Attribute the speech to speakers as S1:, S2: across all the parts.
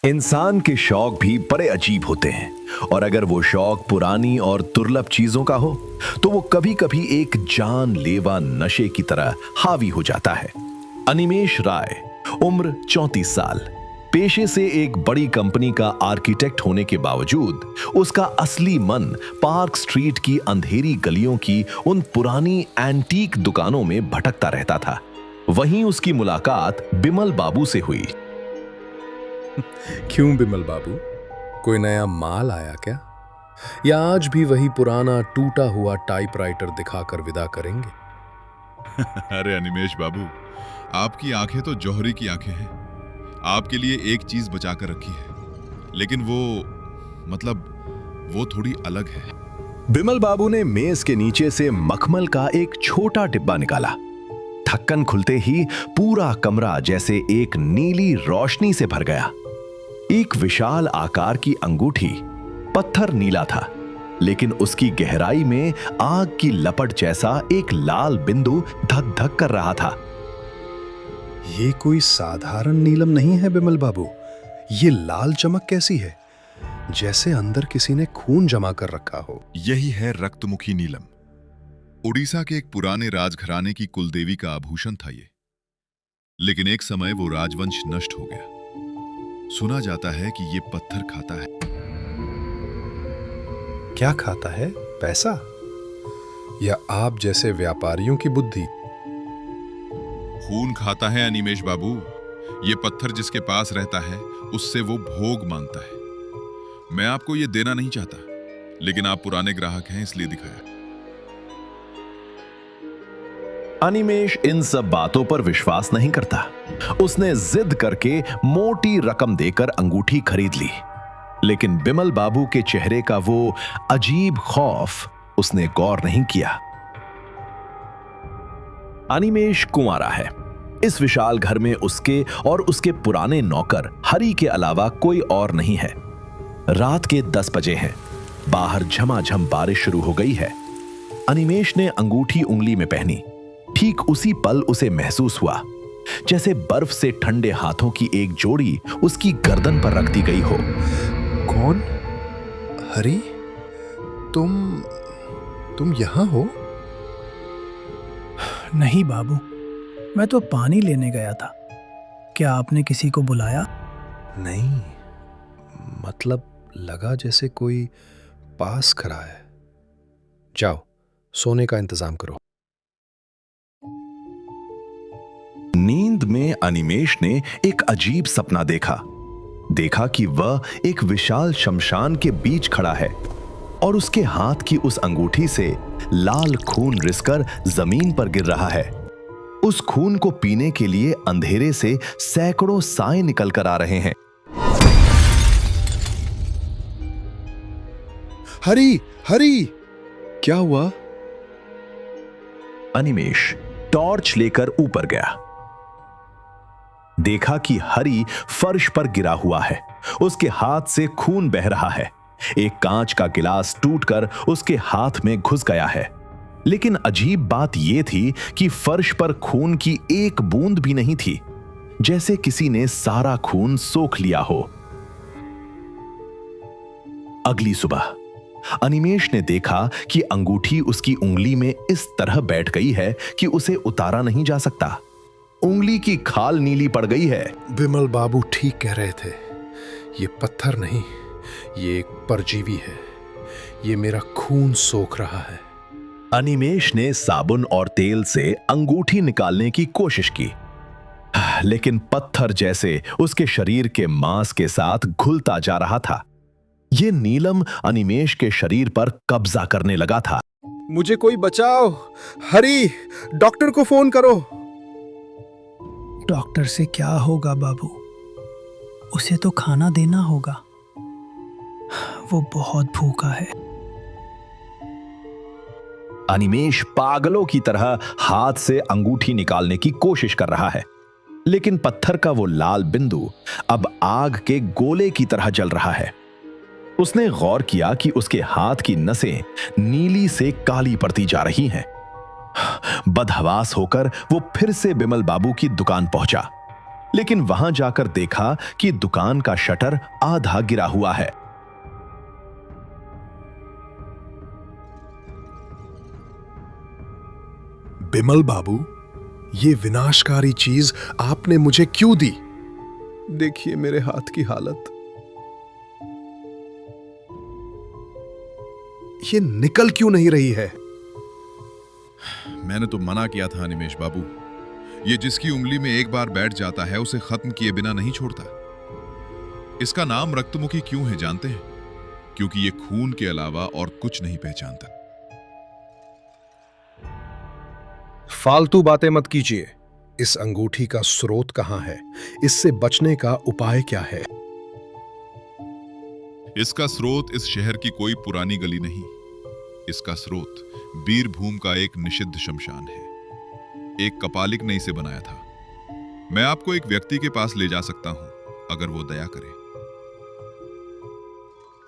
S1: इंसान के शौक भी बड़े अजीब होते हैं और अगर वो शौक पुरानी और दुर्लभ चीजों का हो तो वो कभी कभी एक जानलेवा नशे की तरह हावी हो जाता है। अनिमेष राय, उम्र 34 साल, पेशे से एक बड़ी कंपनी का आर्किटेक्ट होने के बावजूद उसका असली मन पार्क स्ट्रीट की अंधेरी गलियों की उन पुरानी एंटीक दुकानों में भटकता रहता था। वहीं उसकी मुलाकात बिमल बाबू से हुई।
S2: क्यों बिमल बाबू, कोई नया माल आया क्या? या आज भी वही पुराना टूटा हुआ टाइपराइटर दिखाकर विदा करेंगे?
S3: अरे अनिमेष बाबू, आपकी आंखें तो जौहरी की आंखें हैं। आपके लिए एक चीज बचा कर रखी है, लेकिन वो थोड़ी अलग है।
S1: बिमल बाबू ने मेज के नीचे से मखमल का एक छोटा डिब्बा निकाला। ढक्कन खुलते ही पूरा कमरा जैसे एक नीली रोशनी से भर गया। एक विशाल आकार की अंगूठी, पत्थर नीला था, लेकिन उसकी गहराई में आग की लपट जैसा एक लाल बिंदु धक धक कर रहा था।
S2: ये कोई साधारण नीलम नहीं है बिमल बाबू, ये लाल चमक कैसी है? जैसे अंदर किसी ने खून जमा कर रखा हो।
S3: यही है रक्तमुखी नीलम। उड़ीसा के एक पुराने राजघराने की कुलदेवी का आभूषण था ये, लेकिन एक समय वो राजवंश नष्ट हो गया। सुना जाता है कि ये पत्थर खाता है।
S2: क्या खाता है? पैसा? या आप जैसे व्यापारियों की बुद्धि?
S3: खून खाता है अनिमेष बाबू। ये पत्थर जिसके पास रहता है उससे वो भोग मांगता है। मैं आपको ये देना नहीं चाहता, लेकिन आप पुराने ग्राहक हैं इसलिए दिखाया।
S1: अनिमेष इन सब बातों पर विश्वास नहीं करता। उसने जिद करके मोटी रकम देकर अंगूठी खरीद ली, लेकिन बिमल बाबू के चेहरे का वो अजीब खौफ उसने गौर नहीं किया। अनिमेष कुंवारा है। इस विशाल घर में उसके और उसके पुराने नौकर हरि के अलावा कोई और नहीं है। रात के 10 बजे हैं। बाहर झमाझम बारिश शुरू हो गई है। अनिमेष ने अंगूठी उंगली में पहनी। ठीक उसी पल उसे महसूस हुआ जैसे बर्फ से ठंडे हाथों की एक जोड़ी उसकी गर्दन पर रख दी गई हो।
S2: कौन? हरी, तुम यहां हो?
S4: नहीं बाबू, मैं तो पानी लेने गया था। क्या आपने किसी को बुलाया?
S2: नहीं, मतलब लगा जैसे कोई पास खड़ा है। जाओ, सोने का इंतजाम करो।
S1: नींद में अनिमेष ने एक अजीब सपना देखा कि वह एक विशाल शमशान के बीच खड़ा है और उसके हाथ की उस अंगूठी से लाल खून रिसकर जमीन पर गिर रहा है। उस खून को पीने के लिए अंधेरे से सैकड़ों साए निकल कर आ रहे हैं।
S2: हरी, हरी, क्या हुआ?
S1: अनिमेष टॉर्च लेकर ऊपर गया। देखा कि हरि फर्श पर गिरा हुआ है। उसके हाथ से खून बह रहा है। एक कांच का गिलास टूटकर उसके हाथ में घुस गया है। लेकिन अजीब बात यह थी कि फर्श पर खून की एक बूंद भी नहीं थी, जैसे किसी ने सारा खून सोख लिया हो। अगली सुबह अनिमेष ने देखा कि अंगूठी उसकी उंगली में इस तरह बैठ गई है कि उसे उतारा नहीं जा सकता। उंगली की खाल नीली पड़ गई है।
S2: बिमल बाबू ठीक कह रहे थे। ये पत्थर नहीं, ये एक परजीवी है। ये मेरा खून सोख रहा है।
S1: अनिमेष ने साबुन और तेल से अंगूठी निकालने की कोशिश की, लेकिन पत्थर जैसे उसके शरीर के मांस के साथ घुलता जा रहा था। यह नीलम अनिमेष के शरीर पर कब्जा करने लगा था।
S2: मुझे कोई बचाओ! हरी, डॉक्टर को फोन करो।
S4: डॉक्टर से क्या होगा बाबू? उसे तो खाना देना होगा। वो बहुत भूखा है।
S1: अनिमेष पागलों की तरह हाथ से अंगूठी निकालने की कोशिश कर रहा है, लेकिन पत्थर का वो लाल बिंदु अब आग के गोले की तरह जल रहा है। उसने गौर किया कि उसके हाथ की नसें नीली से काली पड़ती जा रही हैं। बदहवास होकर वो फिर से बिमल बाबू की दुकान पहुंचा, लेकिन वहां जाकर देखा कि दुकान का शटर आधा गिरा हुआ है।
S2: बिमल बाबू, ये विनाशकारी चीज आपने मुझे क्यों दी? देखिए मेरे हाथ की हालत, ये निकल क्यों नहीं रही है?
S3: मैंने तो मना किया था अनिमेष बाबू, ये जिसकी उंगली में एक बार बैठ जाता है उसे खत्म किए बिना नहीं छोड़ता। इसका नाम रक्तमुखी क्यों है जानते हैं? क्योंकि ये खून के अलावा और कुछ नहीं पहचानता।
S2: फालतू बातें मत कीजिए। इस अंगूठी का स्रोत कहां है? इससे बचने का उपाय क्या है?
S3: इसका स्रोत इस शहर की कोई पुरानी गली नहीं। इसका स्रोत बीरभूम का एक निषिद्ध शमशान है। एक कपालिक ने इसे बनाया था। मैं आपको एक व्यक्ति के पास ले जा सकता हूं, अगर वो दया करे।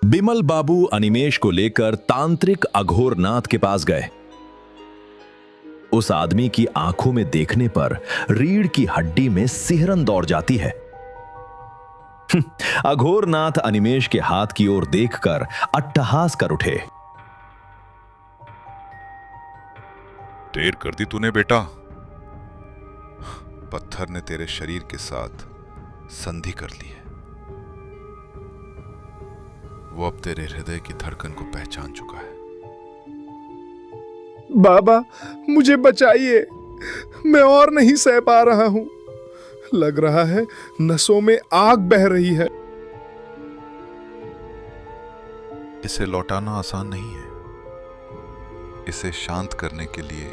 S1: बिमल बाबू अनिमेष को लेकर तांत्रिक अघोरनाथ के पास गए। उस आदमी की आंखों में देखने पर रीढ़ की हड्डी में सिहरन दौड़ जाती है। अघोरनाथ अनिमेष के हाथ की ओर देखकर अट्टहास कर उठे।
S3: देर कर दी तूने बेटा। पत्थर ने तेरे शरीर के साथ संधि कर ली है। वो अब तेरे हृदय की धड़कन को पहचान चुका है।
S2: बाबा, मुझे बचाइए, मैं और नहीं सह पा रहा हूं। लग रहा है नसों में आग बह रही है।
S3: इसे लौटाना आसान नहीं है। इसे शांत करने के लिए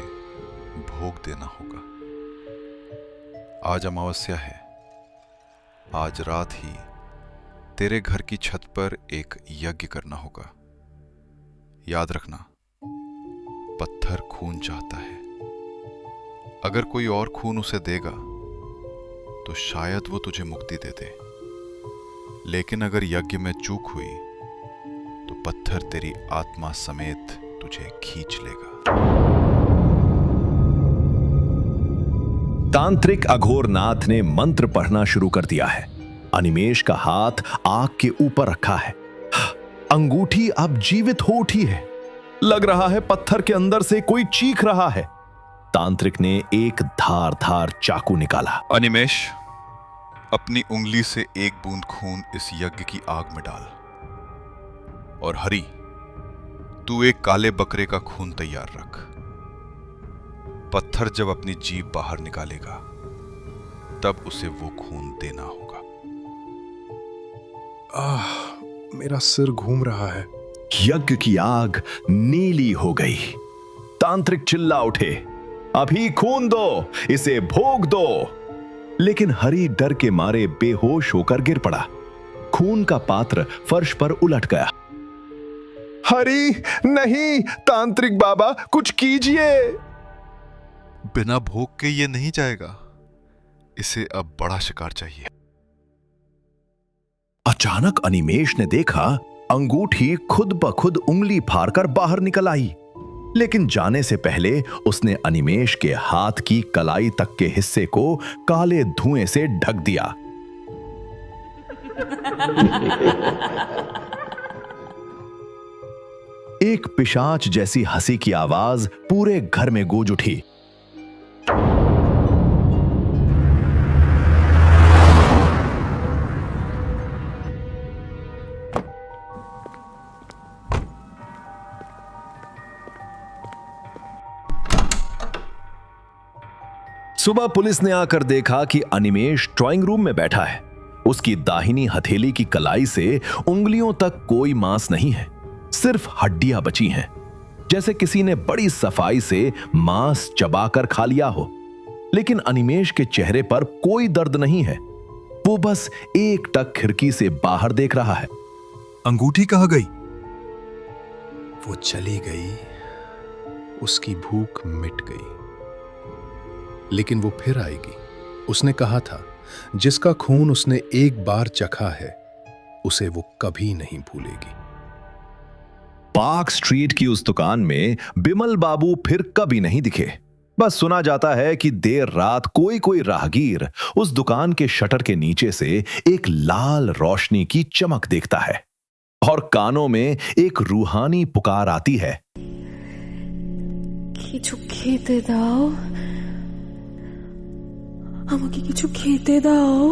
S3: भोग देना होगा। आज अमावस्या है। आज रात ही तेरे घर की छत पर एक यज्ञ करना होगा। याद रखना, पत्थर खून चाहता है। अगर कोई और खून उसे देगा तो शायद वो तुझे मुक्ति दे दे, लेकिन अगर यज्ञ में चूक हुई तो पत्थर तेरी आत्मा समेत तुझे खींच लेगा।
S1: तांत्रिक अघोरनाथ ने मंत्र पढ़ना शुरू कर दिया है। अनिमेष का हाथ आग के ऊपर रखा है। अंगूठी अब जीवित हो उठी है। लग रहा है पत्थर के अंदर से कोई चीख रहा है। तांत्रिक ने एक धारदार चाकू निकाला।
S3: अनिमेष, अपनी उंगली से एक बूंद खून इस यज्ञ की आग में डाल। और हरि, तू एक काले बकरे का खून तैयार रख। पत्थर जब अपनी जीभ बाहर निकालेगा तब उसे वो खून देना होगा।
S2: मेरा सिर घूम रहा है।
S1: यज्ञ की आग नीली हो गई। तांत्रिक चिल्ला उठे, अभी खून दो, इसे भोग दो। लेकिन हरि डर के मारे बेहोश होकर गिर पड़ा। खून का पात्र फर्श पर उलट गया। हरि नहीं, तांत्रिक बाबा कुछ कीजिए।
S3: बिना भोग के ये नहीं जाएगा। इसे अब बड़ा शिकार चाहिए।
S1: अचानक अनिमेष ने देखा अंगूठी खुद ब खुद उंगली फाड़कर बाहर निकल आई। लेकिन जाने से पहले उसने अनिमेष के हाथ की कलाई तक के हिस्से को काले धुएं से ढक दिया। एक पिशाच जैसी हंसी की आवाज पूरे घर में गूंज उठी। सुबह पुलिस ने आकर देखा कि अनिमेष ड्राइंग रूम में बैठा है। उसकी दाहिनी हथेली की कलाई से उंगलियों तक कोई मांस नहीं है, सिर्फ हड्डियां बची हैं, जैसे किसी ने बड़ी सफाई से मांस चबाकर खा लिया हो। लेकिन अनिमेष के चेहरे पर कोई दर्द नहीं है। वो बस एकटक खिड़की से बाहर देख रहा है।
S2: अंगूठी कहाँ गई? वो चली गई। उसकी भूख मिट गई, लेकिन वो फिर आएगी। उसने कहा था, जिसका खून उसने एक बार चखा है उसे वो कभी नहीं भूलेगी।
S1: पार्क स्ट्रीट की उस दुकान में बिमल बाबू फिर कभी नहीं दिखे। बस सुना जाता है कि देर रात कोई कोई राहगीर उस दुकान के शटर के नीचे से एक लाल रोशनी की चमक देखता है और कानों में एक रूहानी पुकार आती है,
S5: কিছু খেতে দাও, আমাকে কিছু খেতে দাও।